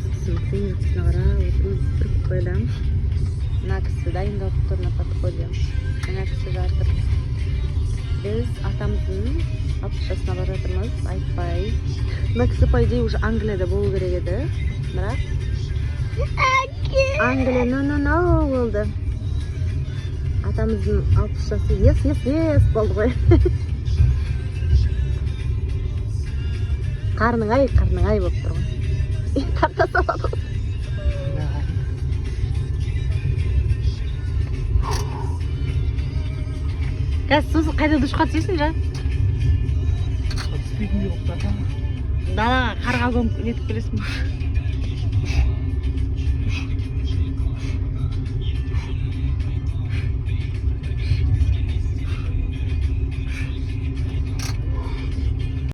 сыныптың ұйқысына қарап отырмыз бір купеда. Мына кісі дайындалып тұр на подходе. Мына кісі жатыр. Біз атамыздың 60 жасына бара жатырмыз, айтпай. Мына кісі по идее уже Англияда болу керек еді, бірақ Англия no болды. Атамыздың 60 жасы yes болды ғой. Қарның ай болып тұр ғой. Тарта салады ғой. Қазір сосын қайда дұшқа түсесің жа? Түспейтіндей болып тұрады. Далаға қарға көміп нетіп келесің.